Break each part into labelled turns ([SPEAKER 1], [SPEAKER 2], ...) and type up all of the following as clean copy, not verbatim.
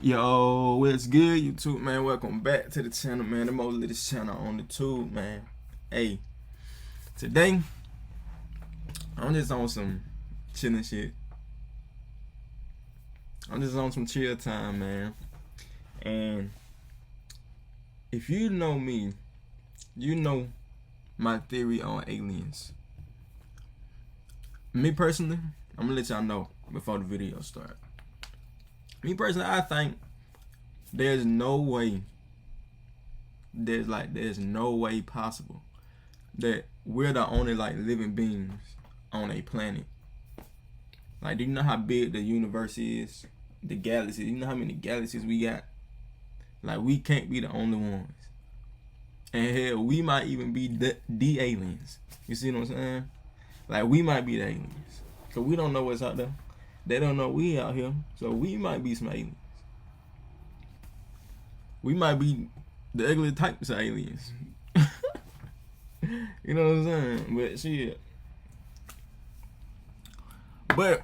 [SPEAKER 1] Yo, what's good, YouTube, man? Welcome back to the channel, man. The most latest channel on the tube, man. Hey, today, I'm just on some chilling shit. I'm just on some chill time, man. And if you know me, you know my theory on aliens. Me personally, I'm gonna let y'all know before the video starts. Me personally, I think there's no way possible that we're the only living beings on a planet. Like, do you know how big the universe is? The galaxies. You know how many galaxies we got? Like, we can't be the only ones. And hell, we might even be the aliens. You see what I'm saying? Like, we might be the aliens. Cause we don't know what's out there. They don't know we out here. So we might be some aliens. We might be the ugly types of aliens. You know what I'm saying? But shit. But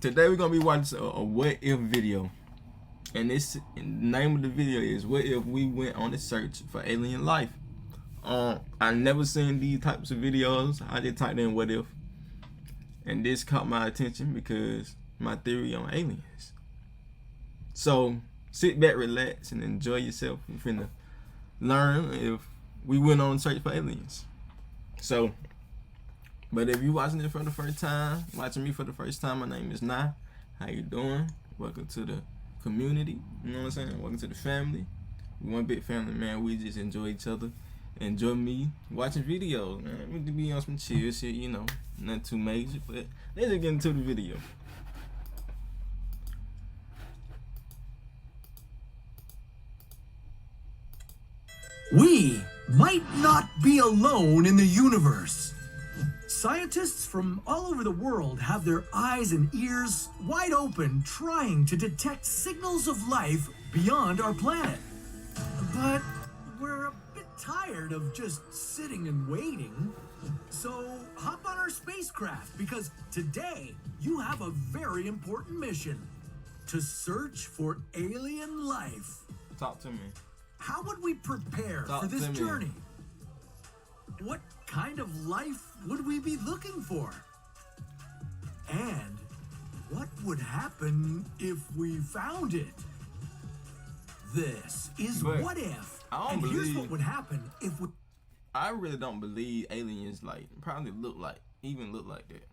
[SPEAKER 1] today we're gonna be watching a what if video. And the name of the video is what if we went on a search for alien life. I never seen these types of videos. I just typed in what if. And this caught my attention because my theory on aliens. So sit back, relax, and enjoy yourself. We're finna learn if we went on a search for aliens. So, but if you watching it for the first time, watching me for the first time, my name is Ni. How you doing? Welcome to the community. You know what I'm saying? Welcome to the family. We one big family, man. We just enjoy each other. Enjoy me watching videos, man. We could be on some chill shit, you know. Nothing too major, but let's just get into the video.
[SPEAKER 2] We might not be alone in the universe. Scientists from all over the world have their eyes and ears wide open, trying to detect signals of life beyond our planet. But we're a bit tired of just sitting and waiting. So hop on our spacecraft, because today you have a very important mission: to search for alien life.
[SPEAKER 1] Talk to me.
[SPEAKER 2] How would we prepare for this journey? What kind of life would we be looking for? And what would happen if we found it? This is What If. And here's what would happen if we...
[SPEAKER 1] I really don't believe aliens probably look like that.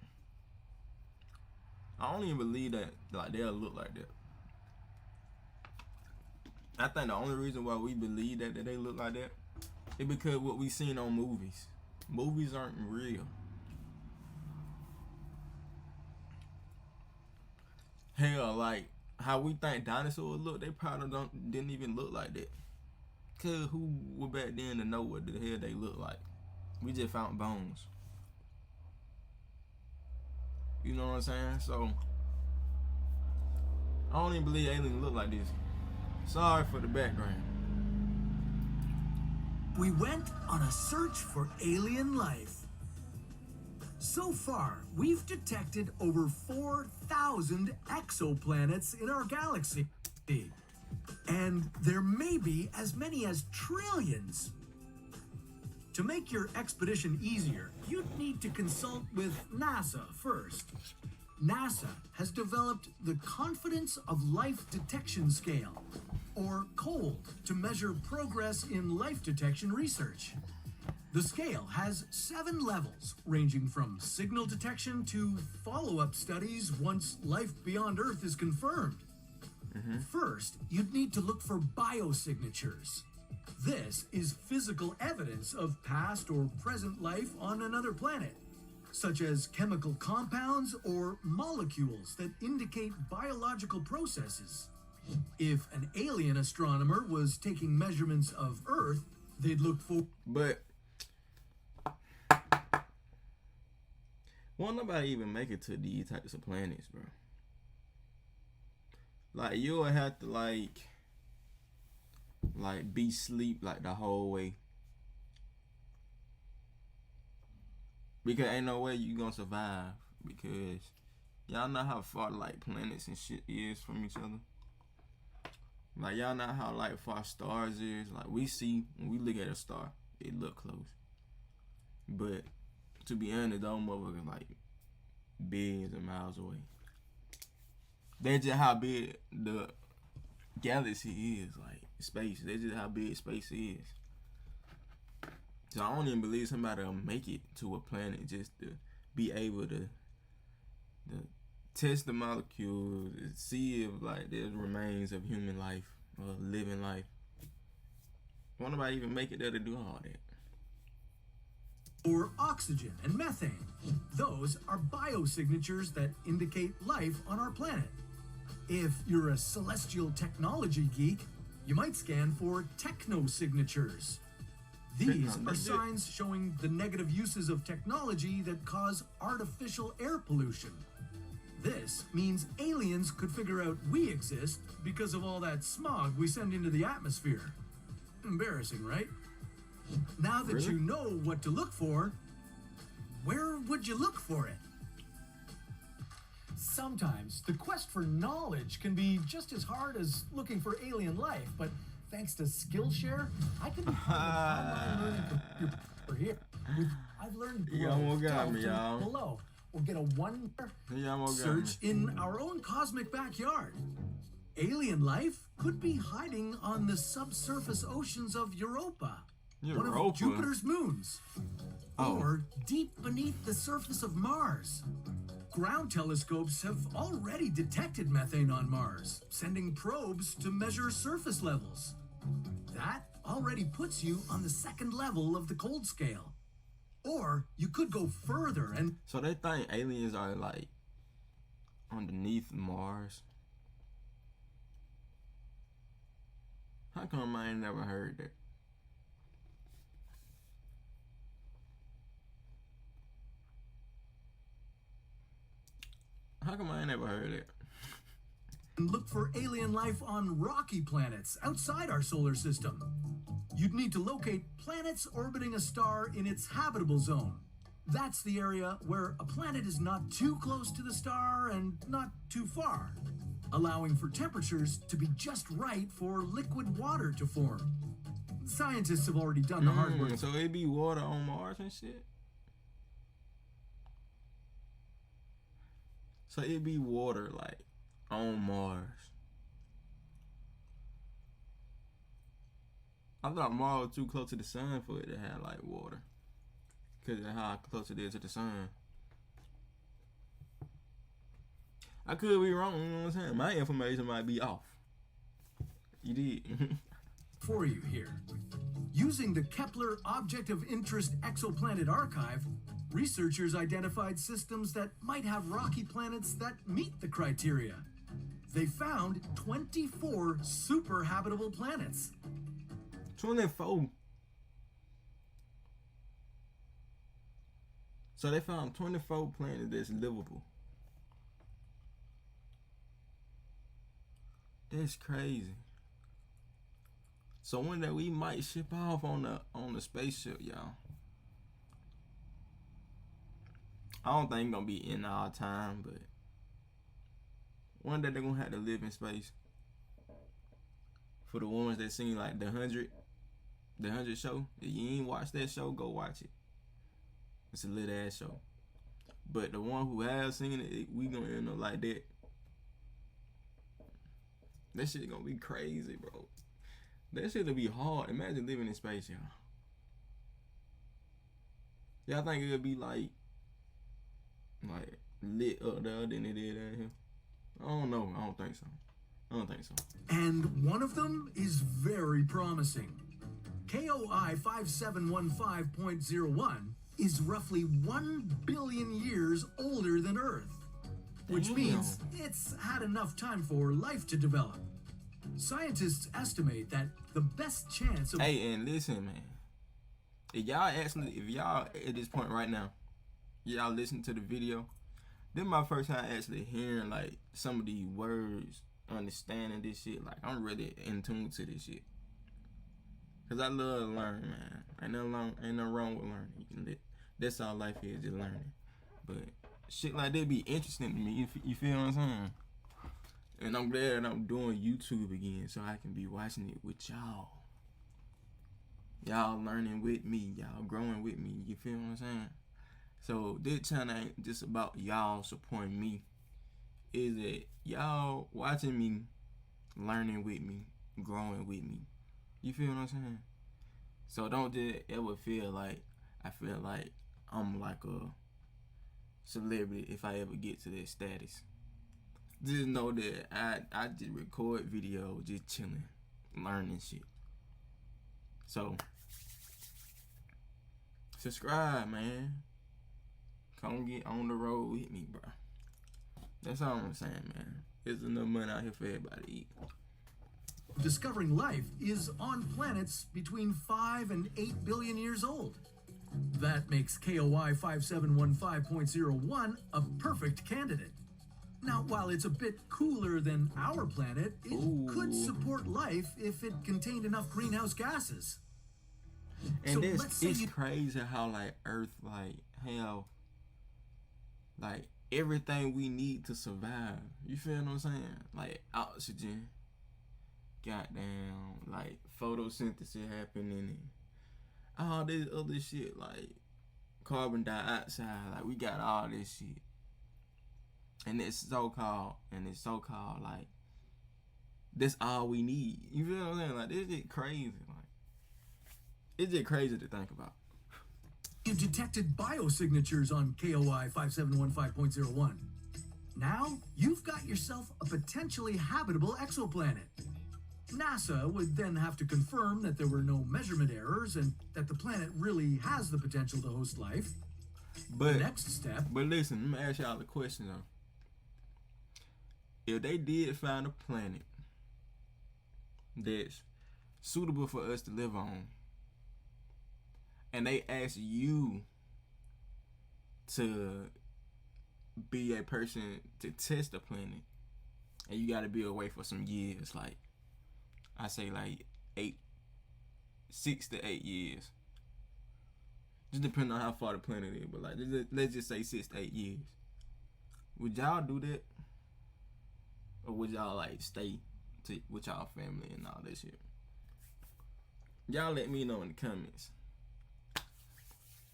[SPEAKER 1] I don't even believe that they'll look like that. I think the only reason why we believe that they look like that is because what we seen on movies. Movies aren't real. Hell, like how we think dinosaurs look, they probably didn't even look like that. Cause who were back then to know what the hell they look like? We just found bones. You know what I'm saying? So I don't even believe aliens look like this. Sorry for the background.
[SPEAKER 2] We went on a search for alien life. So far, we've detected over 4,000 exoplanets in our galaxy. And there may be as many as trillions. To make your expedition easier, you'd need to consult with NASA first. NASA has developed the Confidence of Life Detection Scale, or COLD, to measure progress in life detection research. The scale has 7 levels, ranging from signal detection to follow-up studies once life beyond Earth is confirmed. First, you'd need to look for biosignatures. This is physical evidence of past or present life on another planet, such as chemical compounds or molecules that indicate biological processes. If an alien astronomer was taking measurements of Earth, they'd look for...
[SPEAKER 1] But won't nobody even make it to these types of planets, bro. Like, you'll have to be sleep the whole way. Because ain't no way you gonna survive. Because y'all know how far planets and shit is from each other. Like y'all know how like far stars is. Like we see when we look at a star, it look close. But to be honest, those motherfuckers like billions of miles away. That's just how big the galaxy is, like space. That's just how big space is. So I don't even believe somebody will make it to a planet just to be able to test the molecules, see if like there's remains of human life or living life. Won't nobody even make it there to do all that.
[SPEAKER 2] Or oxygen and methane. Those are biosignatures that indicate life on our planet. If you're a celestial technology geek, you might scan for technosignatures. These are signs showing the negative uses of technology that cause artificial air pollution. This means aliens could figure out we exist because of all that smog we send into the atmosphere. Embarrassing, right? Now that you know what to look for, where would you look for it? Sometimes the quest for knowledge can be just as hard as looking for alien life, but thanks to Skillshare, I can online learning for here. I've learned below. We'll get a one search in our own cosmic backyard. Alien life could be hiding on the subsurface oceans of Europa, one of Jupiter's moons, or deep beneath the surface of Mars. Ground telescopes have already detected methane on Mars, sending probes to measure surface levels. That already puts you on the second level of the cold scale. Or you could go further and...
[SPEAKER 1] So they think aliens are like underneath Mars? How come I ain't never heard that? How come I ain't never heard it?
[SPEAKER 2] Look for alien life on rocky planets outside our solar system. You'd need to locate planets orbiting a star in its habitable zone. That's the area where a planet is not too close to the star and not too far, allowing for temperatures to be just right for liquid water to form. Scientists have already done the hard work.
[SPEAKER 1] So it'd be water on Mars and shit? So it'd be water like on Mars. I thought Mars was too close to the sun for it to have like water, because of how close it is to the sun. I could be wrong, you know what I'm saying? My information might be off. You did.
[SPEAKER 2] For you here. Using the Kepler Object of Interest Exoplanet Archive, researchers identified systems that might have rocky planets that meet the criteria. They found 24 super habitable planets.
[SPEAKER 1] 24. So they found 24 planets that's livable. That's crazy. So one day we might ship off on the spaceship, y'all. I don't think it's gonna be in our time, but one day they're gonna have to live in space. For the ones that seen like the 100 show, if you ain't watched that show, go watch it. It's a lit ass show. But the one who has seen it, we gonna end up like that. That shit gonna be crazy, bro. That shit'll be hard. Imagine living in space, y'all. Y'all think it'll be like lit up there than it is down here? I don't know. I don't think so.
[SPEAKER 2] And one of them is very promising. KOI 5715.01 is roughly 1 billion years older than Earth, which means it's had enough time for life to develop. Scientists estimate that the best chance of...
[SPEAKER 1] Hey, and listen, man. If y'all at this point right now, y'all listen to the video, this is my first time actually hearing like some of these words, understanding this shit. Like I'm really in tune to this shit. Cause I love to learn, man. Ain't nothing wrong with learning. That's all life is, just learning. But shit like that be interesting to me. You feel what I'm saying? And I'm glad that I'm doing YouTube again so I can be watching it with y'all. Y'all learning with me, y'all growing with me, you feel what I'm saying? So this channel ain't just about y'all supporting me. Is that y'all watching me, learning with me, growing with me. You feel what I'm saying? So don't just ever feel like I feel like I'm like a celebrity if I ever get to that status. Just know that I just record video, just chilling, learning shit. So subscribe, man. Come get on the road with me, bro. That's all I'm saying, man. There's enough money out here for everybody to eat.
[SPEAKER 2] Discovering life is on planets between 5 and 8 billion years old. That makes KOI 5715.01 a perfect candidate. Now, while it's a bit cooler than our planet, it could support life if it contained enough greenhouse gases.
[SPEAKER 1] And
[SPEAKER 2] So
[SPEAKER 1] this,
[SPEAKER 2] let's say
[SPEAKER 1] it's crazy how like Earth like have like everything we need to survive. You feel what I'm saying? Like oxygen, goddamn, like photosynthesis happening, and all this other shit like carbon dioxide. Like we got all this shit, and it's so called like that's all we need. You feel what I'm saying? Like this shit crazy. Like it's just crazy to think about.
[SPEAKER 2] you detected biosignatures on KOI 5715.01. Now, you've got yourself a potentially habitable exoplanet. NASA would then have to confirm that there were no measurement errors and that the planet really has the potential to host life.
[SPEAKER 1] But
[SPEAKER 2] The next step...
[SPEAKER 1] But listen, let me ask y'all a question though. If they did find a planet that's suitable for us to live on, and they ask you to be a person to test the planet, and you gotta be away for some years, like I say like 6 to 8 years. Just depending on how far the planet is, but like let's just say 6 to 8 years. Would y'all do that? Or would y'all like stay with y'all family and all that shit? Y'all let me know in the comments.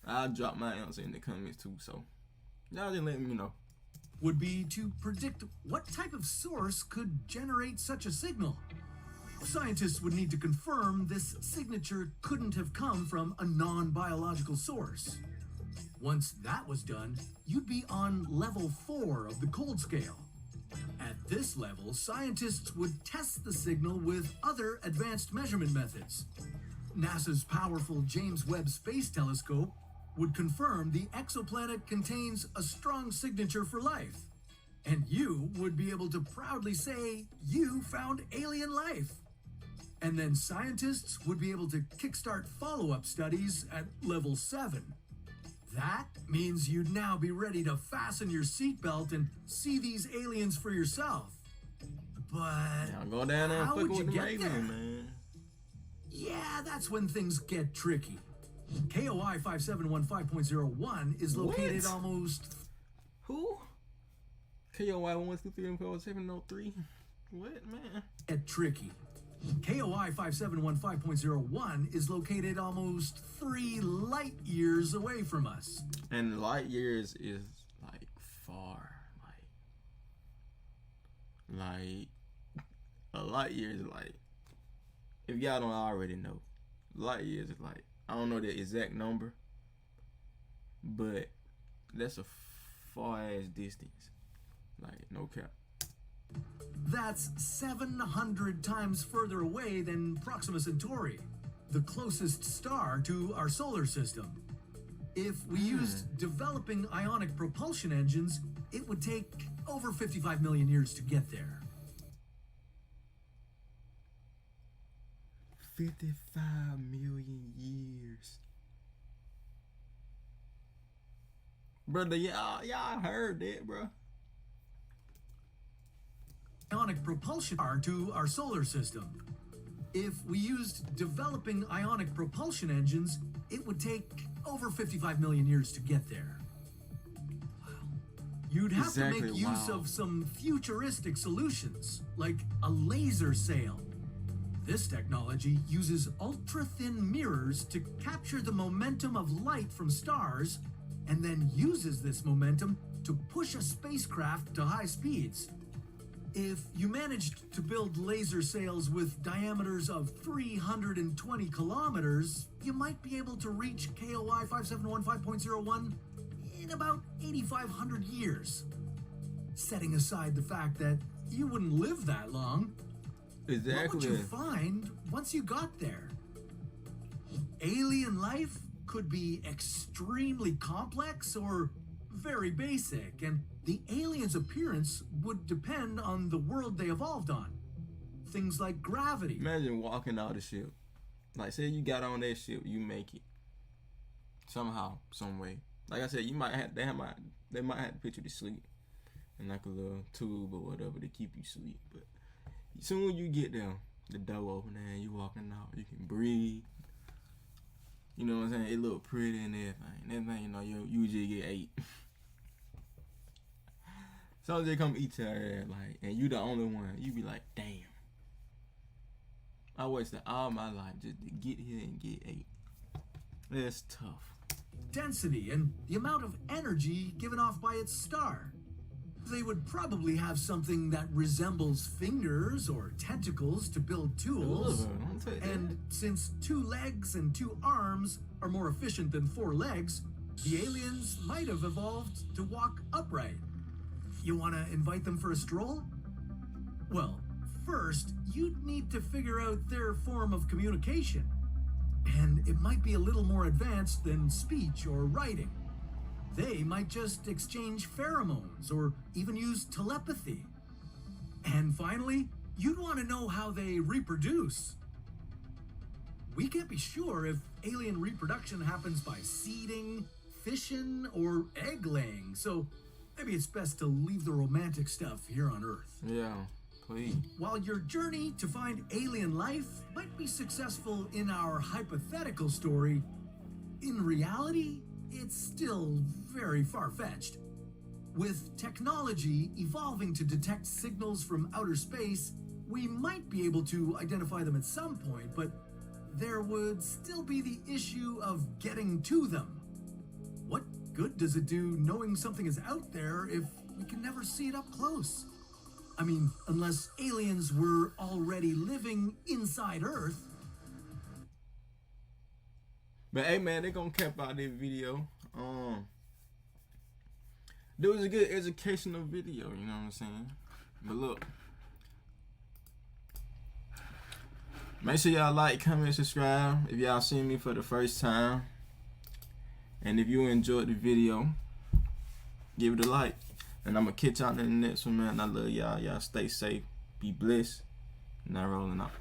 [SPEAKER 1] I'll drop my answer in the comments too, so y'all just let me know.
[SPEAKER 2] would be to predict what type of source could generate such a signal. Scientists would need to confirm this signature couldn't have come from a non-biological source. Once that was done, you'd be on level 4 of the cold scale. At this level, scientists would test the signal with other advanced measurement methods. NASA's powerful James Webb Space Telescope would confirm the exoplanet contains a strong signature for life. And you would be able to proudly say you found alien life. And then scientists would be able to kickstart follow-up studies at level 7. That means you'd now be ready to fasten your seatbelt and see these aliens for yourself. But
[SPEAKER 1] Y'all go down there and
[SPEAKER 2] how
[SPEAKER 1] fuck
[SPEAKER 2] would you
[SPEAKER 1] with the
[SPEAKER 2] get
[SPEAKER 1] Raven,
[SPEAKER 2] there?
[SPEAKER 1] man.
[SPEAKER 2] Yeah, that's when things get tricky. KOI 5715.01 is located
[SPEAKER 1] What?
[SPEAKER 2] almost...
[SPEAKER 1] Who? KOI 1, 2, 3, 4, 703. What, man?
[SPEAKER 2] Get tricky. KOI 5715.01 is located almost 3 light years away from us.
[SPEAKER 1] And light years is like far, like a light year is like, if y'all don't already know, light years is like, I don't know the exact number, but that's a far ass distance, like no cap.
[SPEAKER 2] That's 700 times further away than Proxima Centauri, the closest star to our solar system. If we used developing ionic propulsion engines, it would take over 55 million years to get there.
[SPEAKER 1] 55 million years. Brother, y'all heard that, bro.
[SPEAKER 2] Ionic propulsion are to our solar system. If we used developing ionic propulsion engines, it would take over 55 million years to get there. Wow. You'd have to
[SPEAKER 1] Exactly,
[SPEAKER 2] make use
[SPEAKER 1] wow.
[SPEAKER 2] of some futuristic solutions, like a laser sail. This technology uses ultra-thin mirrors to capture the momentum of light from stars, and then uses this momentum to push a spacecraft to high speeds. If you managed to build laser sails with diameters of 320 kilometers, you might be able to reach KOI 5715.01 in about 8,500 years. Setting aside the fact that you wouldn't live that long, what would you
[SPEAKER 1] Exactly.
[SPEAKER 2] find once you got there? Alien life could be extremely complex or very basic, and the aliens' appearance would depend on the world they evolved on. Things like gravity.
[SPEAKER 1] Imagine walking out the ship. Like, say you got on that ship, you make it somehow, some way. Like I said, you might have they might have to put you to sleep in like a little tube or whatever to keep you asleep. But soon you get there, the door open and you walking out, you can breathe. You know what I'm saying? It look pretty and everything. Everything, you know, you just get ate. So they come eat your ass, like, and you the only one. You be like, damn. I wasted all my life just to get here and get ate. That's tough.
[SPEAKER 2] Density and the amount of energy given off by its star. They would probably have something that resembles fingers or tentacles to build tools.
[SPEAKER 1] Don't take that.
[SPEAKER 2] And since 2 legs and 2 arms are more efficient than 4 legs, the aliens might have evolved to walk upright. You want to invite them for a stroll? Well, first, you'd need to figure out their form of communication. And it might be a little more advanced than speech or writing. They might just exchange pheromones or even use telepathy. And finally, you'd want to know how they reproduce. We can't be sure if alien reproduction happens by seeding, fission, or egg laying, so maybe it's best to leave the romantic stuff here on Earth.
[SPEAKER 1] Yeah, please.
[SPEAKER 2] While your journey to find alien life might be successful in our hypothetical story, in reality, it's still very far-fetched. With technology evolving to detect signals from outer space, we might be able to identify them at some point, but there would still be the issue of getting to them. What good does it do knowing something is out there if we can never see it up close? I mean, unless aliens were already living inside Earth.
[SPEAKER 1] But hey man, they gonna cap out this video. There was a good educational video, you know what I'm saying? But look, make sure y'all like, comment, subscribe if y'all seen me for the first time. And if you enjoyed the video, give it a like. And I'm gonna catch y'all in the next one, man. I love y'all. Y'all stay safe, be blessed. NiRowland out.